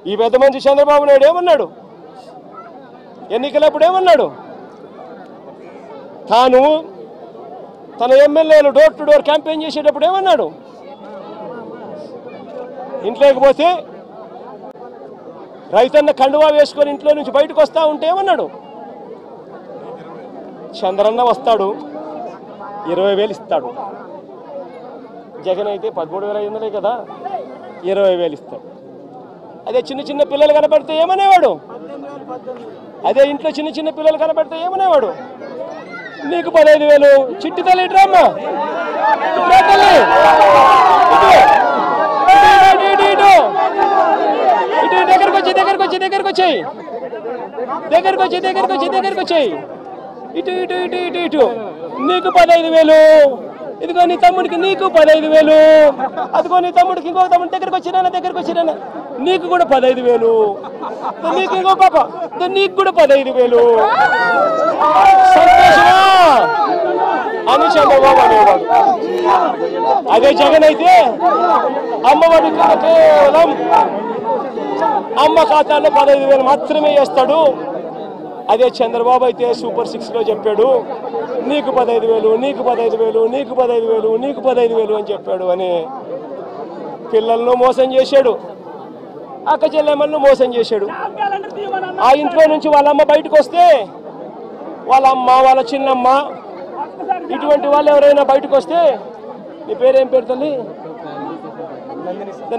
ఈ పెద్ద మంచి చంద్రబాబు నాయుడు ఏమన్నాడు? ఎన్నికలప్పుడు ఏమన్నాడు? తాను తన ఎమ్మెల్యేలు డోర్ టు డోర్ క్యాంపెయిన్ చేసేటప్పుడు ఏమన్నాడు? ఇంట్లోకి పోతే రైతన్న కండువా వేసుకొని ఇంట్లో నుంచి బయటకు వస్తా ఉంటే ఏమన్నాడు? చంద్రన్న వస్తాడు 20,000 ఇస్తాడు. జగన్ అయితే 13,500 కదా, 20,000 ఇస్తాడు. అదే చిన్న చిన్న పిల్లలు కనపడితే ఏమనేవాడు? అదే ఇంట్లో చిన్న చిన్న పిల్లలు కనపడితే ఏమనేవాడు? నీకు 15,000. చిట్టి తల్లి ఇట్రామ్మా, తల్లి ఇటు దగ్గరకు వచ్చాయి ఇటు ఇటు ఇటు ఇటు ఇటు నీకు 15,000. ఇదిగో నీ తమ్ముడికి నీకు 15,000. అదిగో నీ తమ్ముడికి ఇంకో తమ్ముడి దగ్గరకు వచ్చినా నీకు కూడా 15,000. నీకు ఇంకో పాప నీకు కూడా 15,000. సంతోషమా అని చంద్రబాబు అనేవాడు. అదే జగన్ అయితే అమ్మఒడి కేవలం అమ్మ ఖాతాలో 15,000 మాత్రమే వేస్తాడు. అదే చంద్రబాబు అయితే సూపర్ 6లో చెప్పాడు నీకు 15,000, నీకు 15,000, నీకు 15,000, నీకు 15,000 అని చెప్పాడు. అని పిల్లలను మోసం చేశాడు, అక్క చెల్లెమ్మలను మోసం చేశాడు. ఆ ఇంట్లో నుంచి వాళ్ళ అమ్మ బయటకు వస్తే వాళ్ళ అమ్మ, వాళ్ళ చిన్నమ్మ, ఇటువంటి వాళ్ళు ఎవరైనా బయటకు వస్తే, నీ పేరేం పేరు తల్లి?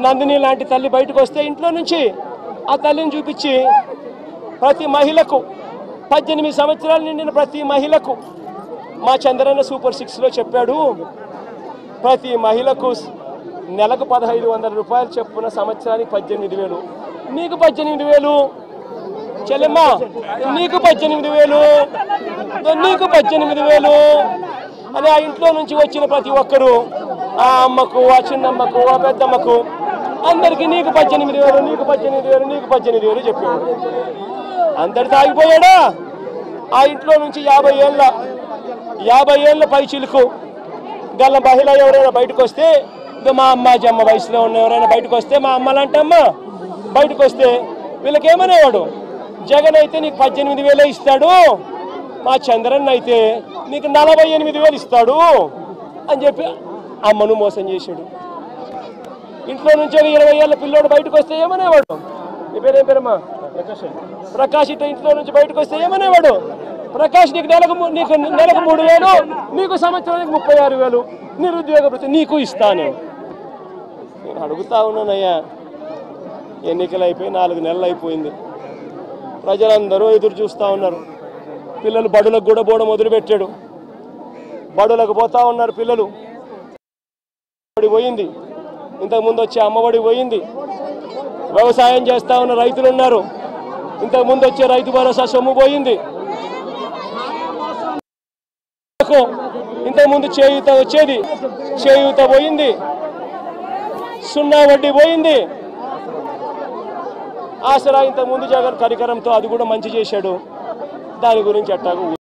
నందిని లాంటి తల్లి బయటకు వస్తే ఇంట్లో నుంచి ఆ తల్లిని చూపించి ప్రతి మహిళకు 18 సంవత్సరాలు నిండిన ప్రతి మహిళకు మా చంద్రన్న సూపర్ 6లో చెప్పాడు ప్రతి మహిళకు నెలకు 1,500 రూపాయలు చొప్పున సంవత్సరానికి 18,000. నీకు 18,000 చెల్లెమ్మ, నీకు 18,000, నీకు 18,000 అని ఆ ఇంట్లో నుంచి వచ్చిన ప్రతి ఒక్కరూ ఆ అమ్మకు, ఆ చిన్నమ్మకు, ఆ పెద్దమ్మకు అందరికీ నీకు 18,000, నీకు 18,000, నీకు 18,000 చెప్పాడు. అందరితో ఆగిపోయాడా? ఆ ఇంట్లో నుంచి 50 ఏళ్ళ పై చిలుకు గల మహిళ ఎవరైనా బయటకు వస్తే, మా అమ్మ వయసులో ఉన్న ఎవరైనా బయటకు వస్తే, మా అమ్మ లాంటి అమ్మ బయటకు వస్తే వీళ్ళకేమనేవాడు? జగన్ అయితే నీకు 18,000 ఇస్తాడు, మా చంద్రన్న అయితే నీకు 48,000 ఇస్తాడు అని చెప్పి అమ్మను మోసం చేశాడు. ఇంట్లో నుంచి 20 ఏళ్ళ పిల్లోడు బయటకు వస్తే ఏమనేవాడు? నీ పేరేం పేరమ్మా? ప్రకాష్. ఇట్లా ఇంట్లో నుంచి బయటకు వస్తే ఏమనేవాడు? ప్రకాష్ నీకు నెలకు 3,000, నీకు సంవత్సరానికి 36,000, నిరుద్యోగ భృతి నీకు ఇస్తాను. నేను అడుగుతా ఉన్నానయ్యా, ఎన్నికలు అయిపోయి 4 నెలలు అయిపోయింది. ప్రజలందరూ ఎదురు చూస్తూ ఉన్నారు. పిల్లలు బడులకు కూడా పోవడం మొదలుపెట్టాడు. బడులకు పోతా ఉన్నారు పిల్లలు. పోయింది, ఇంతకుముందు వచ్చే అమ్మఒడి పోయింది. వ్యవసాయం చేస్తూ ఉన్న రైతులు ఉన్నారు, ఇంతకుముందు వచ్చే రైతు భరోసా సొమ్ము పోయింది. ఇంతకుముందు చేయూత వచ్చేది, చేయూత పోయింది. 0 వడ్డీ పోయింది. ఆసరా ఇంతకుముందు జగన్ కరికరంతో అది కూడా మంచి చేశాడు. దాని గురించి అట్టాగు